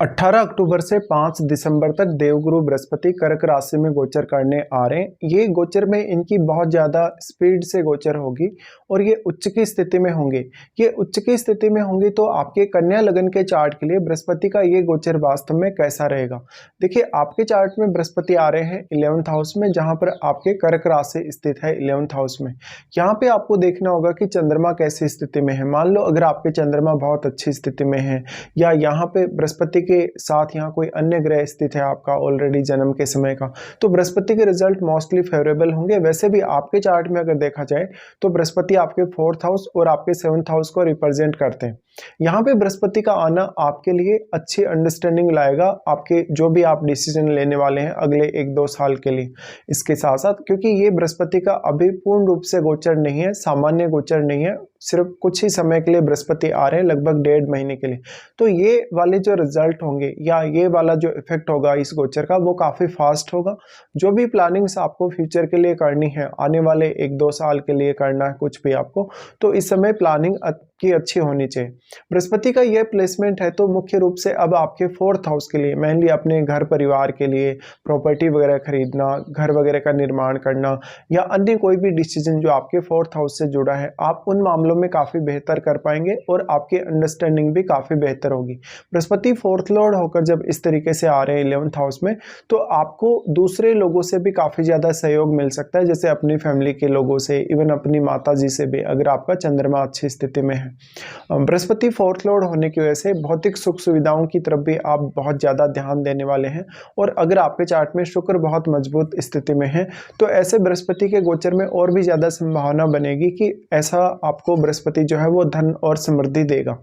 18 अक्टूबर से 5 दिसंबर तक देवगुरु बृहस्पति कर्क राशि में गोचर करने आ रहे हैं। ये गोचर में इनकी बहुत ज़्यादा स्पीड से गोचर होगी और ये उच्च की स्थिति में होंगे। ये उच्च की स्थिति में होंगी तो आपके कन्या लगन के चार्ट के लिए बृहस्पति का ये गोचर वास्तव में कैसा रहेगा। देखिए, आपके चार्ट में बृहस्पति आ रहे हैं 11th हाउस में, जहाँ पर आपके कर्क राशि स्थित है 11th हाउस में। यहाँ पे आपको देखना होगा कि चंद्रमा कैसी स्थिति में है। मान लो अगर आपके चंद्रमा बहुत अच्छी स्थिति में है या यहाँ पे बृहस्पति के साथ यहाँ कोई अन्य ग्रह स्थित है आपका ऑलरेडी जन्म के समय का, तो बृहस्पति के रिजल्ट मोस्टली फेवरेबल होंगे। वैसे भी आपके चार्ट में अगर देखा जाए तो बृहस्पति आपके 4th हाउस और आपके 7th हाउस को रिप्रेजेंट करते हैं। यहाँ पे बृहस्पति का आना आपके लिए अच्छी अंडरस्टैंडिंग लाएगा, आपके जो भी आप डिसीजन लेने वाले हैं अगले 1-2 साल के लिए। इसके साथ साथ क्योंकि ये बृहस्पति का अभी पूर्ण रूप से गोचर नहीं है, सामान्य गोचर नहीं है, सिर्फ कुछ ही समय के लिए बृहस्पति आ रहे हैं, लगभग 1.5 महीने के लिए। तो ये वाले जो रिजल्ट होंगे या ये वाला जो इफेक्ट होगा इस गोचर का, वो काफ़ी फास्ट होगा। जो भी प्लानिंग्स आपको फ्यूचर के लिए करनी है, आने वाले 1-2 साल के लिए करना है कुछ भी आपको, तो इस समय प्लानिंग की अच्छी होनी चाहिए। बृहस्पति का ये प्लेसमेंट है तो मुख्य रूप से अब आपके 4th हाउस के लिए, मेनली अपने घर परिवार के लिए प्रॉपर्टी वगैरह खरीदना, घर वगैरह का निर्माण करना या अन्य कोई भी डिसीजन जो आपके 4th हाउस से जुड़ा है, आप उन मामलों में काफ़ी बेहतर कर पाएंगे और आपकी अंडरस्टैंडिंग भी काफ़ी बेहतर होगी। बृहस्पति 4th लॉर्ड होकर जब इस तरीके से आ रहे हैं 11th हाउस में, तो आपको दूसरे लोगों से भी काफ़ी ज़्यादा सहयोग मिल सकता है, जैसे अपनी फैमिली के लोगों से, इवन अपनी माता जी से भी, अगर आपका चंद्रमा अच्छी स्थिति में है। बृहस्पति 4th लॉर्ड होने की वजह से भौतिक सुख सुविधाओं की तरफ भी आप बहुत ज़्यादा ध्यान देने वाले हैं। और अगर आपके चार्ट में शुक्र बहुत मजबूत स्थिति में है तो ऐसे बृहस्पति के गोचर में और भी ज़्यादा संभावना बनेगी कि ऐसा आपको बृहस्पति जो है वो धन और समृद्धि देगा।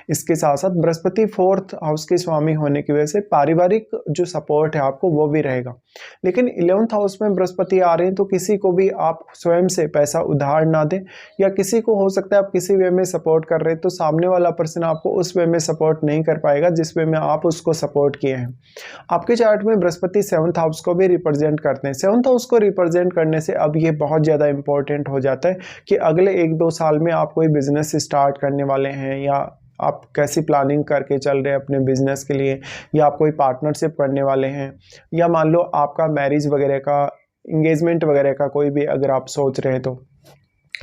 इसके साथ साथ बृहस्पति 4th हाउस के स्वामी होने की वजह से पारिवारिक जो सपोर्ट है आपको वो भी रहेगा। लेकिन 11th हाउस में बृहस्पति आ रहे हैं तो किसी को भी आप स्वयं से पैसा उधार ना दें, या किसी को हो सकता है आप किसी वे में सपोर्ट कर रहे हैं तो सामने वाला पर्सन आपको उस वे में सपोर्ट नहीं कर पाएगा जिस वे में आप उसको सपोर्ट किए हैं। आपके चार्ट में बृहस्पति 7th हाउस को भी रिप्रेजेंट करते हैं। 7th हाउस को रिप्रेजेंट करने से अब ये बहुत ज़्यादा इंपॉर्टेंट हो जाता है कि अगले 1-2 साल में आप कोई बिजनेस स्टार्ट करने वाले हैं, या आप कैसी प्लानिंग करके चल रहे हैं अपने बिजनेस के लिए, या आप कोई पार्टनरशिप करने वाले हैं, या मान लो आपका मैरिज वगैरह का, इंगेजमेंट वगैरह का कोई भी अगर आप सोच रहे हैं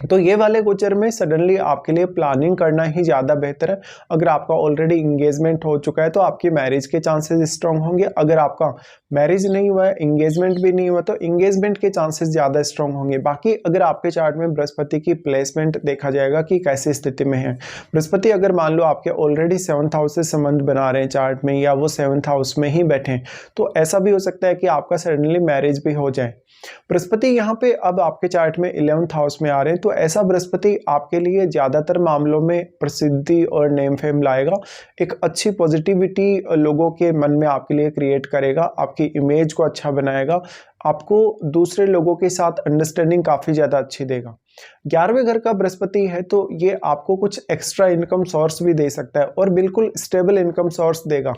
तो ये वाले गोचर में सडनली आपके लिए प्लानिंग करना ही ज़्यादा बेहतर है। अगर आपका ऑलरेडी इंगेजमेंट हो चुका है तो आपकी मैरिज के चांसेस स्ट्रॉन्ग होंगे। अगर आपका मैरिज नहीं हुआ है, इंगेजमेंट भी नहीं हुआ, तो इंगेजमेंट के चांसेस ज़्यादा स्ट्रॉन्ग होंगे। बाकी अगर आपके चार्ट में बृहस्पति की प्लेसमेंट देखा जाएगा कि कैसी स्थिति में है। बृहस्पति अगर मान लो आपके ऑलरेडी 7th हाउस से संबंध बना रहे हैं चार्ट में, या वो 7th हाउस में ही बैठे हैं, तो ऐसा भी हो सकता है कि आपका सडनली मैरिज भी हो जाए। बृहस्पति यहाँ पे अब आपके चार्ट में 11th हाउस में आ रहे हैं तो ऐसा बृहस्पति आपके लिए ज़्यादातर मामलों में प्रसिद्धि और नेम फेम लाएगा। एक अच्छी पॉजिटिविटी लोगों के मन में आपके लिए क्रिएट करेगा, आपकी इमेज को अच्छा बनाएगा, आपको दूसरे लोगों के साथ अंडरस्टैंडिंग काफ़ी ज़्यादा अच्छी देगा। 11वें घर का बृहस्पति है तो ये आपको कुछ एक्स्ट्रा इनकम सोर्स भी दे सकता है और बिल्कुल स्टेबल इनकम सोर्स देगा।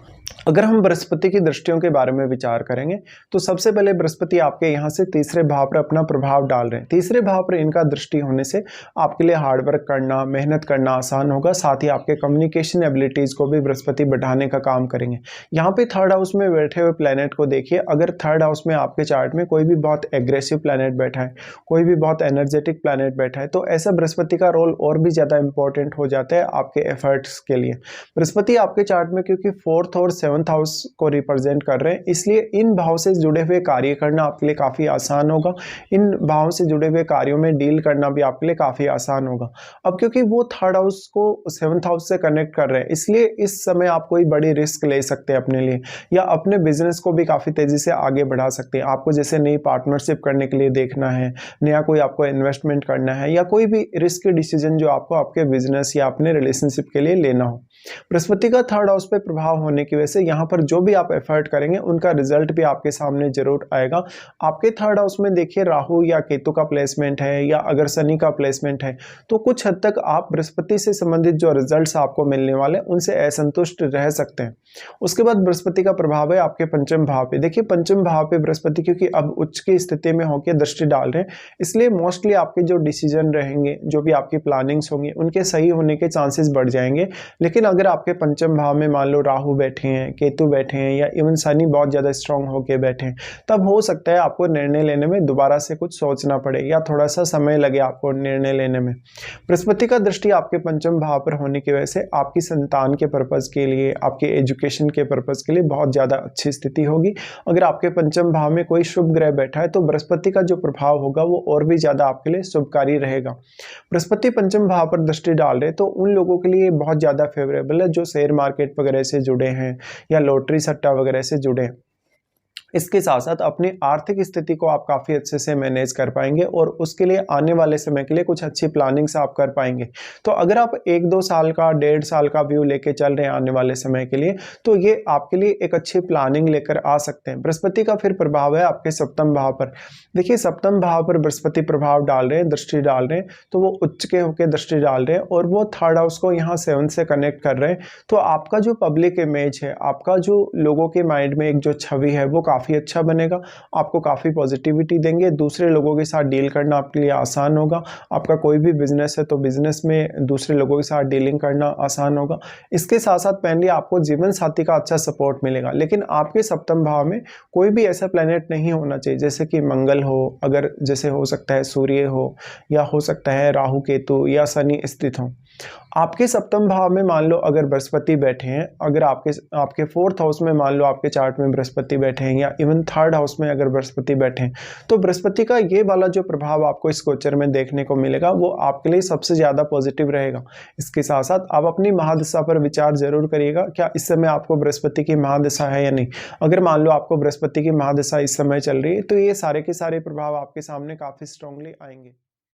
अगर हम बृहस्पति की दृष्टियों के बारे में विचार करेंगे तो सबसे पहले बृहस्पति आपके यहाँ से तीसरे भाव पर अपना प्रभाव डाल रहे हैं। तीसरे भाव पर इनका दृष्टि होने से आपके लिए हार्डवर्क करना, मेहनत करना आसान होगा। साथ ही आपके कम्युनिकेशन एबिलिटीज़ को भी बृहस्पति बढ़ाने का काम करेंगे। यहाँ पे 3rd हाउस में बैठे हुए प्लैनेट को देखिए। अगर 3rd हाउस में आपके चार्ट में कोई भी बहुत एग्रेसिव प्लैनेट बैठा है, कोई भी बहुत एनर्जेटिक प्लैनेट बैठा है, तो ऐसा बृहस्पति का रोल और भी ज़्यादा इंपॉर्टेंट हो जाता है आपके एफर्ट्स के लिए। बृहस्पति आपके चार्ट में क्योंकि 4th और 7th हाउस को रिप्रेजेंट कर रहे हैं, इसलिए इन भाव से जुड़े हुए कार्य करना आपके लिए काफ़ी आसान होगा। इन भाव से जुड़े हुए कार्यों में डील करना भी आपके लिए काफ़ी आसान होगा। अब क्योंकि वो 3rd हाउस को 7th हाउस से कनेक्ट कर रहे हैं, इसलिए इस समय आप कोई बड़ी रिस्क ले सकते हैं अपने लिए, या अपने बिजनेस को भी काफ़ी तेज़ी से आगे बढ़ा सकते हैं। आपको जैसे नई पार्टनरशिप करने के लिए देखना है, नया कोई आपको इन्वेस्टमेंट करना है, या कोई भी रिस्क डिसीजन जो आपको आपके बिजनेस या अपने रिलेशनशिप के लिए लेना हो। बृहस्पति का 3rd हाउस पे प्रभाव होने की वजह से यहाँ पर जो भी आप एफर्ट करेंगे उनका रिजल्ट भी आपके सामने जरूर आएगा। आपके 3rd हाउस में देखिए राहु या केतु का प्लेसमेंट है, या अगर शनि का प्लेसमेंट है, तो कुछ हद तक आप बृहस्पति से संबंधित जो रिजल्ट्स आपको मिलने वाले हैं उनसे असंतुष्ट रह सकते हैं। उसके बाद बृहस्पति का प्रभाव है आपके 5th भाव पे। देखिए 5th भाव पे बृहस्पति क्योंकि अब उच्च की स्थिति में होकर दृष्टि डाल रहे हैं, इसलिए मोस्टली आपके जो डिसीजन रहेंगे, जो भी आपकी प्लानिंग्स होंगी, उनके सही होने के चांसेस बढ़ जाएंगे। लेकिन अगर आपके पंचम भाव में मान लो राहु बैठे हैं, केतु बैठे हैं या इवन शनि बहुत ज़्यादा स्ट्रांग होके बैठे हैं, तब हो सकता है आपको निर्णय लेने में दोबारा से कुछ सोचना पड़े या थोड़ा सा समय लगे आपको निर्णय लेने में। बृहस्पति का दृष्टि आपके पंचम भाव पर होने की वजह से आपकी संतान के पर्पज़ के लिए, आपके एजुकेशन के पर्पज़ के लिए बहुत ज़्यादा अच्छी स्थिति होगी। अगर आपके पंचम भाव में कोई शुभ ग्रह बैठा है तो बृहस्पति का जो प्रभाव होगा वो और भी ज़्यादा आपके लिए शुभकारी रहेगा। बृहस्पति पंचम भाव पर दृष्टि डाल रहे तो उन लोगों के लिए बहुत ज़्यादा फेवरेबल है जो शेयर मार्केट वगैरह से जुड़े हैं या लॉटरी सट्टा वगैरह से जुड़े हैं। इसके साथ साथ अपनी आर्थिक स्थिति को आप काफ़ी अच्छे से मैनेज कर पाएंगे और उसके लिए आने वाले समय के लिए कुछ अच्छी प्लानिंग्स आप कर पाएंगे। तो अगर आप 1-2 साल का, 1.5 साल का व्यू लेके चल रहे हैं आने वाले समय के लिए, तो ये आपके लिए एक अच्छी प्लानिंग लेकर आ सकते हैं। बृहस्पति का फिर प्रभाव है आपके सप्तम भाव पर। देखिए, सप्तम भाव पर बृहस्पति प्रभाव डाल रहे हैं, दृष्टि डाल रहे हैं, तो वो उच्च के होकर दृष्टि डाल रहे हैं और वो थर्ड हाउस को यहाँ 7 से कनेक्ट कर रहे हैं। तो आपका जो पब्लिक इमेज है, आपका जो लोगों के माइंड में एक जो छवि है, वो काफ़ी अच्छा बनेगा, आपको काफ़ी पॉजिटिविटी देंगे। दूसरे लोगों के साथ डील करना आपके लिए आसान होगा। आपका कोई भी बिजनेस है तो बिजनेस में दूसरे लोगों के साथ डीलिंग करना आसान होगा। इसके साथ साथ पहले आपको जीवन साथी का अच्छा सपोर्ट मिलेगा। लेकिन आपके सप्तम भाव में कोई भी ऐसा प्लेनेट नहीं होना चाहिए, जैसे कि मंगल हो, अगर जैसे हो सकता है सूर्य हो, या हो सकता है राहु केतु या शनि स्थित हो। आपके सप्तम भाव में मान लो अगर बृहस्पति बैठे हैं, अगर आपके 4th हाउस में मान लो आपके चार्ट में बृहस्पति बैठे हैं या इवन 3rd हाउस में अगर बृहस्पति बैठे हैं, तो बृहस्पति का ये वाला जो प्रभाव आपको इस गोचर में देखने को मिलेगा वो आपके लिए सबसे ज़्यादा पॉजिटिव रहेगा। इसके साथ साथ आप अपनी महादशा पर विचार जरूर करिएगा, क्या इस समय आपको बृहस्पति की महादशा है या नहीं। अगर मान लो आपको बृहस्पति की महादशा इस समय चल रही है तो ये सारे के सारे प्रभाव आपके सामने काफ़ी स्ट्रांगली आएंगे।